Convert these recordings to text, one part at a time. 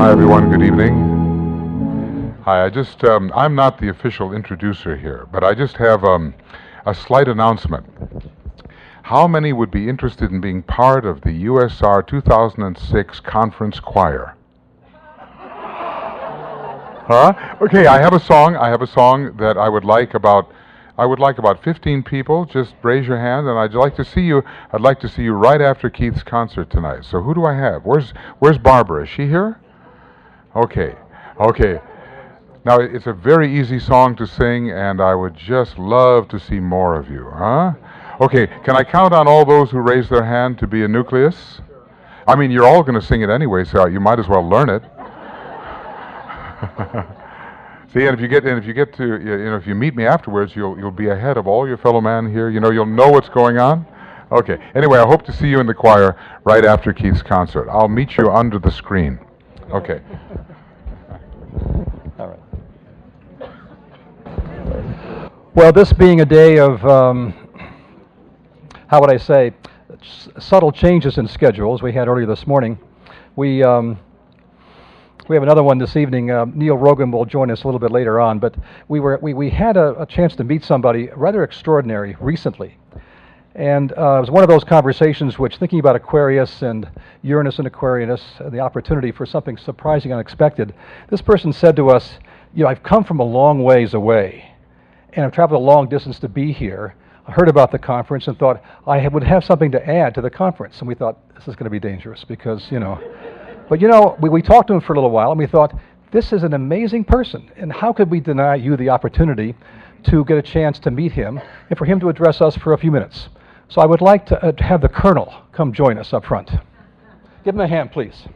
Hi, everyone. Good evening. Hi, I'm not the official introducer here, but I just have a slight announcement. How many would be interested in being part of the USR 2006 conference choir? Huh? Okay, I have a song that I would like about 15 people. Just raise your hand, and I'd like to see you right after Keith's concert tonight. So who do I have? Where's Barbara? Is she here? Okay. Now, it's a very easy song to sing, and I would just love to see more of you, huh? Okay, can I count on all those who raise their hand to be a nucleus? I mean, you're all going to sing it anyway, so you might as well learn it. See, and if you meet me afterwards, you'll be ahead of all your fellow men here. You'll know what's going on. Okay. Anyway, I hope to see you in the choir right after Keith's concert. I'll meet you under the screen. Okay. All right. Well, this being a day of, how would I say, subtle changes in schedules we had earlier this morning, we have another one this evening. Neal Rogin will join us a little bit later on, but we had a chance to meet somebody rather extraordinary recently. And it was one of those conversations which, thinking about Aquarius and Uranus and Aquarius, the opportunity for something surprising, unexpected, this person said to us, I've come from a long ways away, and I've traveled a long distance to be here. I heard about the conference and thought I would have something to add to the conference. And we thought, this is going to be dangerous because, But we talked to him for a little while, and we thought, this is an amazing person, and how could we deny you the opportunity to get a chance to meet him and for him to address us for a few minutes? So I would like to have the Colonel come join us up front. Give him a hand, please.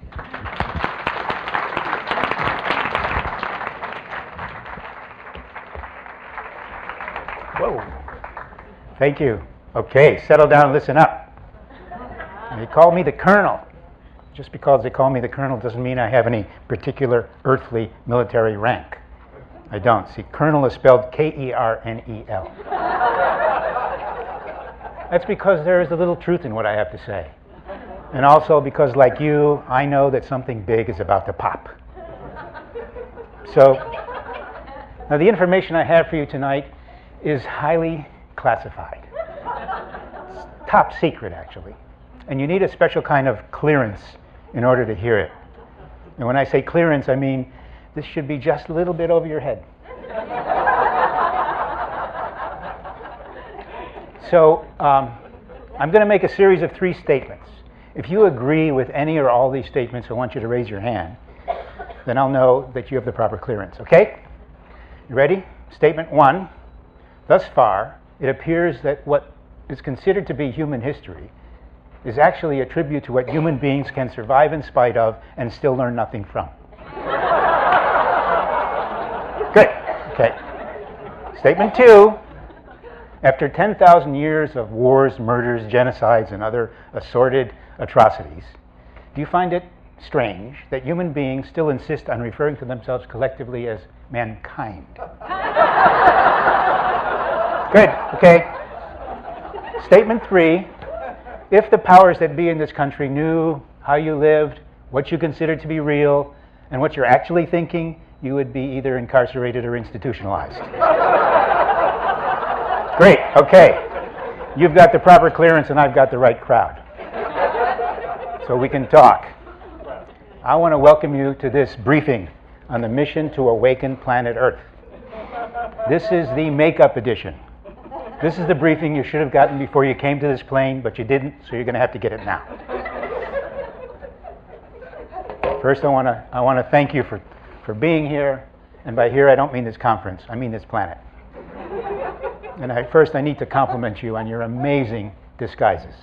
Whoa. Thank you. Okay, settle down and listen up. They call me the Colonel. Just because they call me the Colonel doesn't mean I have any particular earthly military rank. I don't. See, Colonel is spelled Kernel. That's because there is a little truth in what I have to say. And also because, like you, I know that something big is about to pop. So, now the information I have for you tonight is highly classified. It's top secret, actually. And you need a special kind of clearance in order to hear it. And when I say clearance, I mean this should be just a little bit over your head. So I'm going to make a series of 3 statements. If you agree with any or all these statements, I want you to raise your hand. Then I'll know that you have the proper clearance, okay? You ready? Statement 1. Thus far, it appears that what is considered to be human history is actually a tribute to what human beings can survive in spite of and still learn nothing from. Good. Okay. Statement 2. After 10,000 years of wars, murders, genocides, and other assorted atrocities, do you find it strange that human beings still insist on referring to themselves collectively as mankind? Good. Okay. Statement 3. If the powers that be in this country knew how you lived, what you considered to be real, and what you're actually thinking, you would be either incarcerated or institutionalized. Great, okay. You've got the proper clearance and I've got the right crowd. So we can talk. I want to welcome you to this briefing on the mission to awaken planet Earth. This is the makeup edition. This is the briefing you should have gotten before you came to this plane, but you didn't, so you're going to have to get it now. First, I want to thank you for being here, and by here I don't mean this conference, I mean this planet. And first I need to compliment you on your amazing disguises.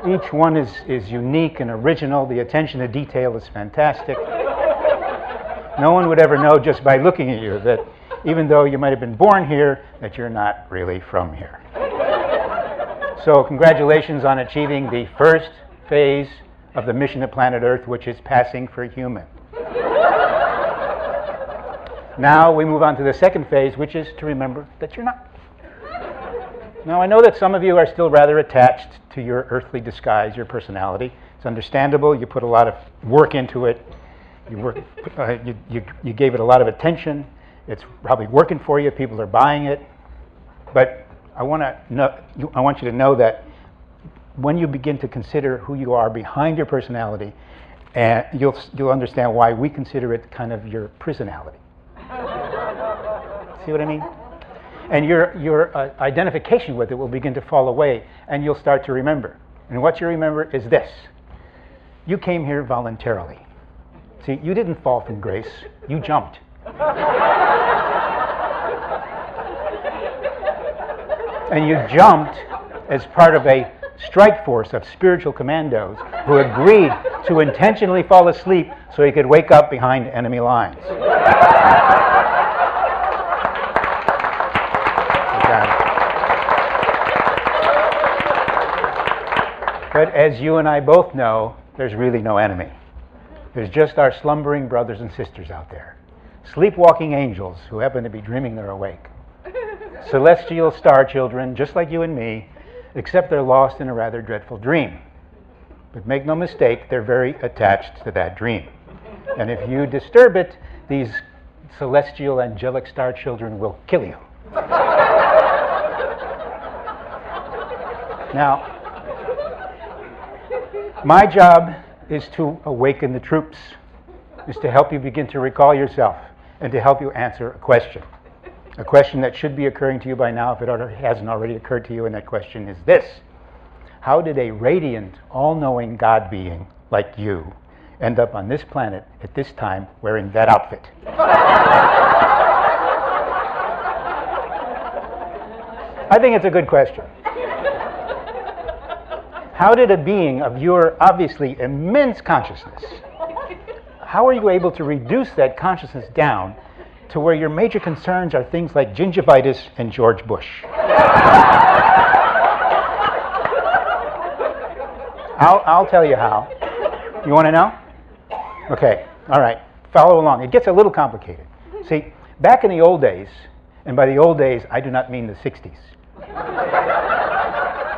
Each one is unique and original. The attention to detail is fantastic. No one would ever know just by looking at you that even though you might have been born here, that you're not really from here. So congratulations on achieving the first phase of the mission to planet Earth, which is passing for human. Now we move on to the second phase, which is to remember that you're not. Now, I know that some of you are still rather attached to your earthly disguise, your personality. It's understandable. You put a lot of work into it. You gave it a lot of attention. It's probably working for you. People are buying it. But I want you to know that when you begin to consider who you are behind your personality, and you'll understand why we consider it kind of your prisonality. See what I mean? And your identification with it will begin to fall away, and you'll start to remember. And what you remember is this: you came here voluntarily. See, you didn't fall from grace; you jumped. And you jumped as part of a strike force of spiritual commandos who agreed to intentionally fall asleep so he could wake up behind enemy lines. But as you and I both know, there's really no enemy. There's just our slumbering brothers and sisters out there. Sleepwalking angels who happen to be dreaming they're awake. Celestial star children, just like you and me, except they're lost in a rather dreadful dream. But make no mistake, they're very attached to that dream. And if you disturb it, these celestial angelic star children will kill you. Now, my job is to awaken the troops, is to help you begin to recall yourself and to help you answer a question that should be occurring to you by now if it hasn't already occurred to you, and that question is this: how did a radiant, all-knowing God being like you end up on this planet at this time wearing that outfit? I think it's a good question. How did a being of your obviously immense consciousness, how are you able to reduce that consciousness down to where your major concerns are things like gingivitis and George Bush? I'll tell you how. You want to know? Okay, all right. Follow along. It gets a little complicated. See, back in the old days, and by the old days, I do not mean the 60s.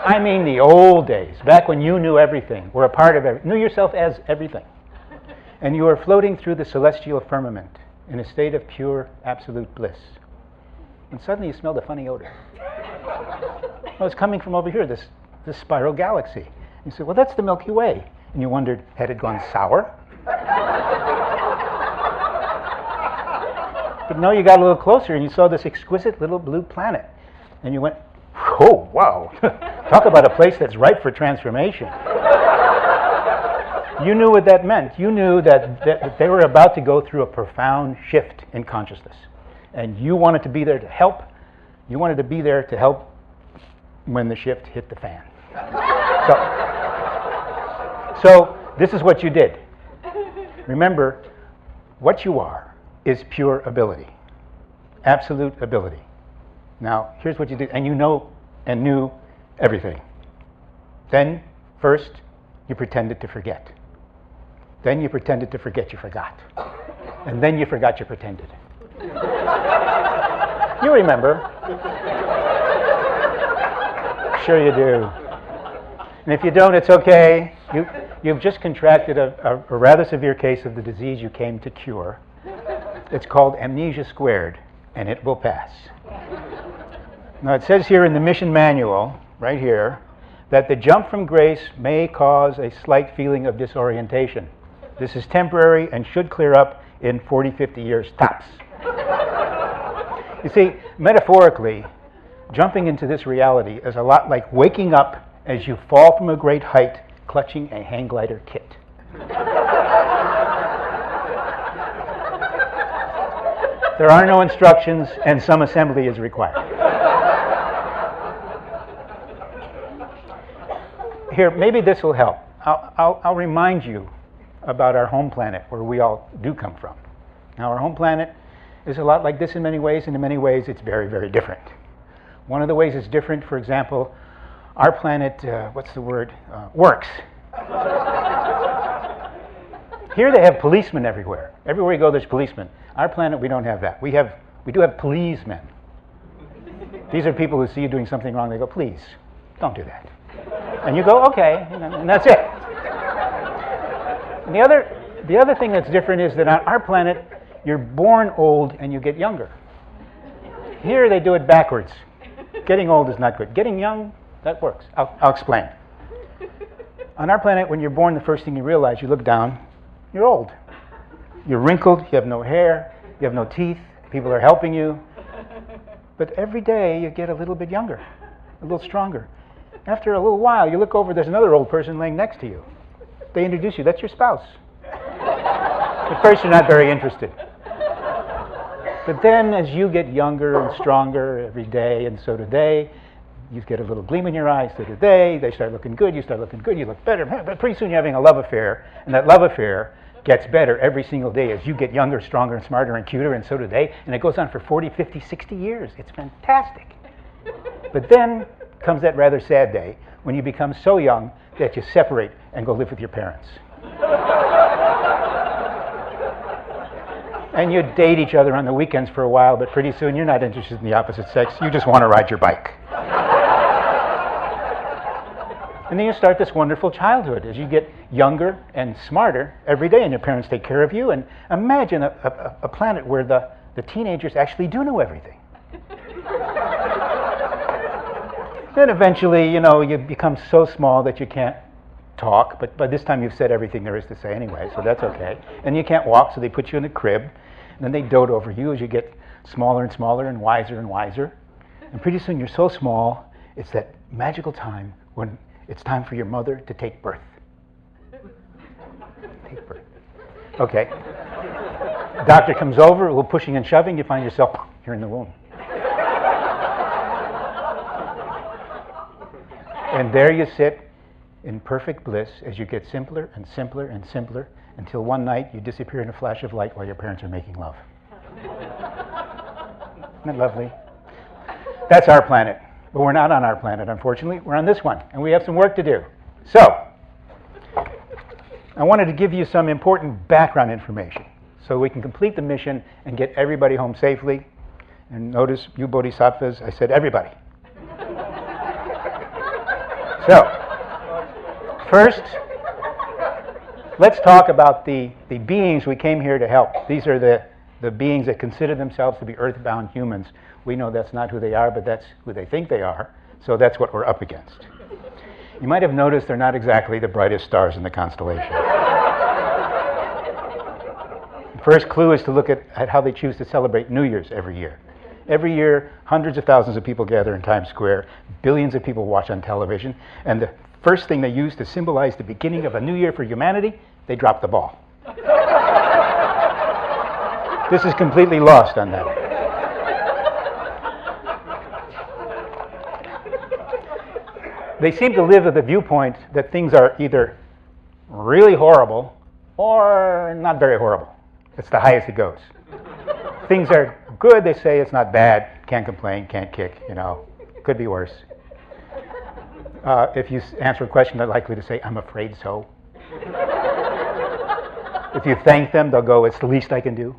I mean the old days, back when you knew everything, were a part of everything, knew yourself as everything. And you were floating through the celestial firmament in a state of pure, absolute bliss. And suddenly you smelled a funny odor. Well, it's coming from over here, this spiral galaxy. You said, well, that's the Milky Way. And you wondered, had it gone sour? But no, you got a little closer and you saw this exquisite little blue planet. And you went, oh, wow. Talk about a place that's ripe for transformation. You knew what that meant. You knew that they were about to go through a profound shift in consciousness. And you wanted to be there to help. You wanted to be there to help when the shift hit the fan. So this is what you did. Remember, what you are is pure ability. Absolute ability. Now, here's what you did. And you know and knew everything. Then, first, you pretended to forget. Then you pretended to forget you forgot. And then you forgot you pretended. You remember. Sure you do. And if you don't, it's okay. You've just contracted a rather severe case of the disease you came to cure. It's called amnesia squared, and it will pass. Now, it says here in the mission manual, right here, that the jump from grace may cause a slight feeling of disorientation. This is temporary and should clear up in 40, 50 years tops. You see, metaphorically, jumping into this reality is a lot like waking up as you fall from a great height, clutching a hang glider kit. There are no instructions, and some assembly is required. Here, maybe this will help. I'll remind you about our home planet, where we all do come from. Now, our home planet is a lot like this in many ways, and in many ways it's very, very different. One of the ways it's different, for example, our planet, works. Here they have policemen everywhere. Everywhere you go, there's policemen. Our planet, we don't have that. We do have policemen. These are people who see you doing something wrong. They go, please, don't do that. And you go, okay, and that's it. And the other thing that's different is that on our planet, you're born old and you get younger. Here they do it backwards. Getting old is not good. Getting young, that works. I'll explain. On our planet, when you're born, the first thing you realize, you look down, you're old. You're wrinkled, you have no hair, you have no teeth, people are helping you. But every day you get a little bit younger, a little stronger. After a little while, you look over, there's another old person laying next to you. They introduce you, that's your spouse. At first you're not very interested. But then as you get younger and stronger every day, and so do they, you get a little gleam in your eyes, so do they start looking good, you start looking good, you look better. But pretty soon you're having a love affair, and that love affair gets better every single day as you get younger, stronger, and smarter, and cuter, and so do they. And it goes on for 40, 50, 60 years. It's fantastic. But then comes that rather sad day when you become so young that you separate and go live with your parents. And you date each other on the weekends for a while, but pretty soon you're not interested in the opposite sex. You just want to ride your bike. And then you start this wonderful childhood as you get younger and smarter every day, and your parents take care of you. And imagine a planet where the teenagers actually do know everything. Then eventually, you become so small that you can't talk, but by this time you've said everything there is to say anyway, so that's okay. And you can't walk, so they put you in a crib, and then they dote over you as you get smaller and smaller and wiser. And pretty soon you're so small, it's that magical time when it's time for your mother to take birth. Take birth. Okay. Doctor comes over, a little pushing and shoving, you find yourself here in the womb. And there you sit in perfect bliss as you get simpler and simpler and simpler until one night you disappear in a flash of light while your parents are making love. Isn't that lovely? That's our planet. But we're not on our planet, unfortunately. We're on this one, and we have some work to do. So, I wanted to give you some important background information so we can complete the mission and get everybody home safely. And notice, you bodhisattvas, I said everybody. So, first, let's talk about the beings we came here to help. These are the beings that consider themselves to be earthbound humans. We know that's not who they are, but that's who they think they are, so that's what we're up against. You might have noticed they're not exactly the brightest stars in the constellation. The first clue is to look at how they choose to celebrate New Year's every year. Every year, hundreds of thousands of people gather in Times Square, billions of people watch on television, and the first thing they use to symbolize the beginning of a new year for humanity, they drop the ball. This is completely lost on them. They seem to live at the viewpoint that things are either really horrible or not very horrible. It's the highest it goes. Things are good, they say it's not bad, can't complain, can't kick, could be worse. If you answer a question, they're likely to say, I'm afraid so. If you thank them, they'll go, it's the least I can do.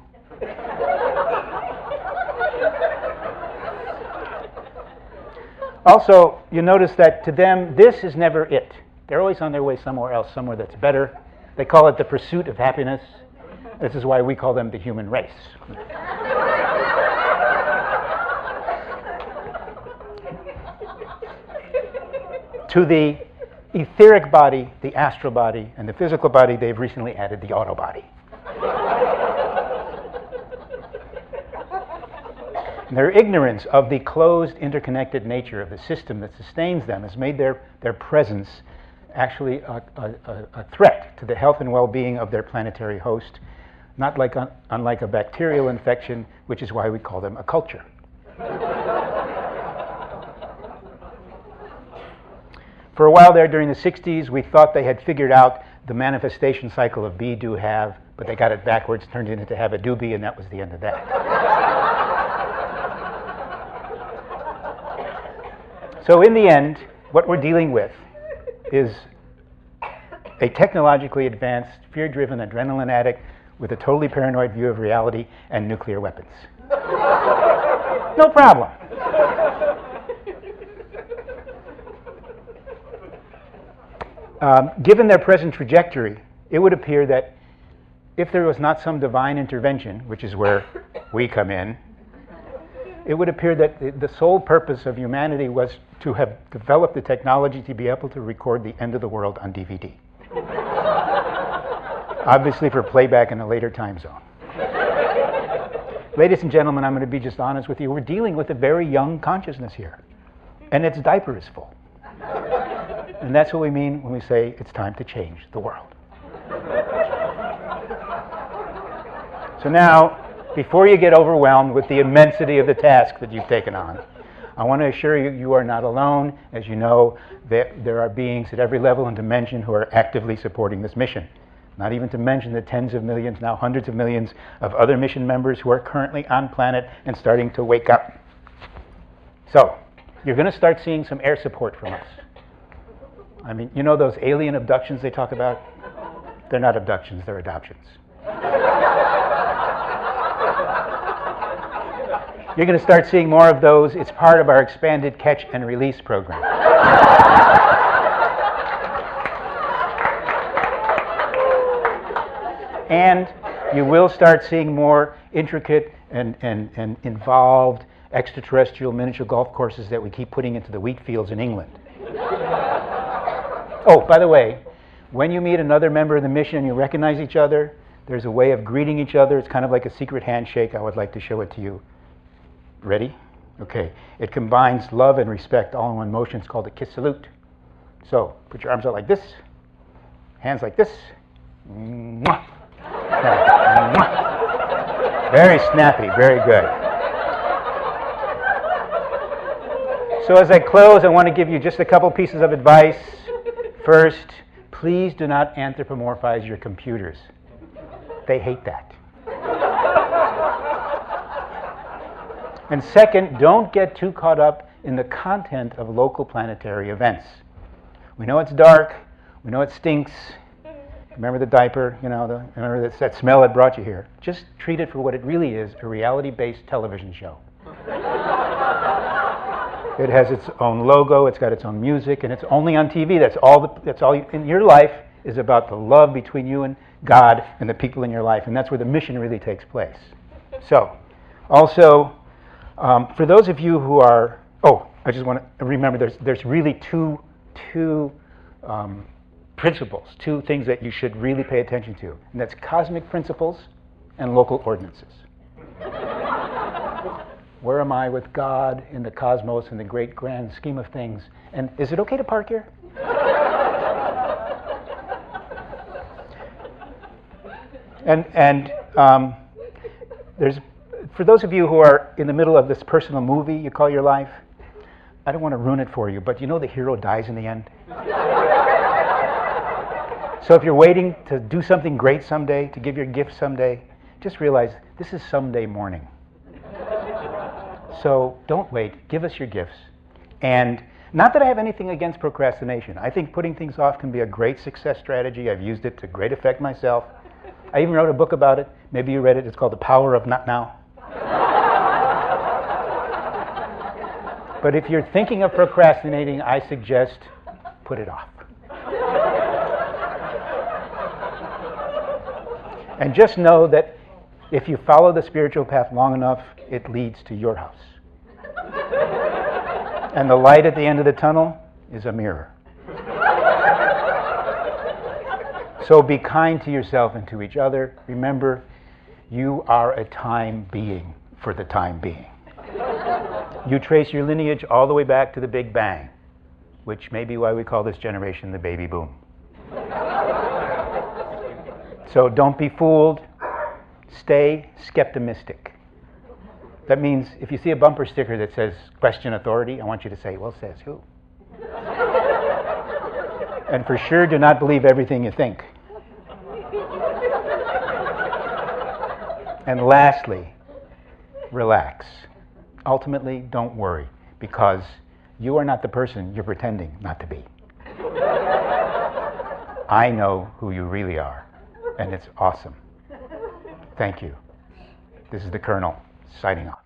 Also, you notice that to them, this is never it. They're always on their way somewhere else, somewhere that's better. They call it the pursuit of happiness. This is why we call them the human race. To the etheric body, the astral body, and the physical body, they've recently added the auto body. Their ignorance of the closed, interconnected nature of the system that sustains them has made their presence actually a threat to the health and well-being of their planetary host, not unlike a bacterial infection, which is why we call them a culture. For a while there during the 60s, we thought they had figured out the manifestation cycle of be, do, have, but they got it backwards, turned it into have a do be, and that was the end of that. So in the end, what we're dealing with is a technologically advanced, fear-driven adrenaline addict with a totally paranoid view of reality and nuclear weapons. No problem. Given their present trajectory, it would appear that if there was not some divine intervention, which is where we come in, it would appear that the sole purpose of humanity was to have developed the technology to be able to record the end of the world on DVD. Obviously for playback in a later time zone. Ladies and gentlemen, I'm going to be just honest with you. We're dealing with a very young consciousness here. And its diaper is full. And that's what we mean when we say it's time to change the world. So now, before you get overwhelmed with the immensity of the task that you've taken on, I want to assure you, you are not alone. As you know, there are beings at every level and dimension who are actively supporting this mission. Not even to mention the tens of millions, now hundreds of millions of other mission members who are currently on planet and starting to wake up. So, you're going to start seeing some air support from us. I mean, you know those alien abductions they talk about? They're not abductions, they're adoptions. You're going to start seeing more of those. It's part of our expanded catch and release program. And you will start seeing more intricate and involved extraterrestrial miniature golf courses that we keep putting into the wheat fields in England. Oh, by the way, when you meet another member of the mission and you recognize each other, there's a way of greeting each other. It's kind of like a secret handshake. I would like to show it to you. Ready? Okay. It combines love and respect all in one motion. It's called a kiss salute. So, put your arms out like this, hands like this. Mwah. Very snappy, very good. So as I close, I want to give you just a couple pieces of advice. First, please do not anthropomorphize your computers. They hate that. And second, don't get too caught up in the content of local planetary events. We know it's dark, we know it stinks. Remember the diaper, remember that smell that brought you here. Just treat it for what it really is, a reality-based television show. It has its own logo, it's got its own music, and it's only on TV. That's all in your life is about the love between you and God and the people in your life, and that's where the mission really takes place. So, also, for those of you who are, I just want to remember there's really two principles, two things that you should really pay attention to, and that's cosmic principles and local ordinances. Where am I with God in the cosmos in the great grand scheme of things? And is it okay to park here? And there's, for those of you who are in the middle of this personal movie you call your life, I don't want to ruin it for you, but you know the hero dies in the end? So if you're waiting to do something great someday, to give your gift someday, just realize this is someday morning. So don't wait, give us your gifts. And not that I have anything against procrastination. I think putting things off can be a great success strategy. I've used it to great effect myself. I even wrote a book about it. Maybe you read it. It's called The Power of Not Now. But if you're thinking of procrastinating, I suggest put it off. And just know that if you follow the spiritual path long enough, it leads to your house. And the light at the end of the tunnel is a mirror. So be kind to yourself and to each other. Remember, you are a time being for the time being. You trace your lineage all the way back to the Big Bang, which may be why we call this generation the baby boom. So don't be fooled. Stay skeptimistic. That means if you see a bumper sticker that says question authority, I want you to say, well, says who? And for sure, do not believe everything you think. And lastly, relax. Ultimately, don't worry, because you are not the person you're pretending not to be. I know who you really are, and it's awesome. Thank you. This is the Colonel, signing off.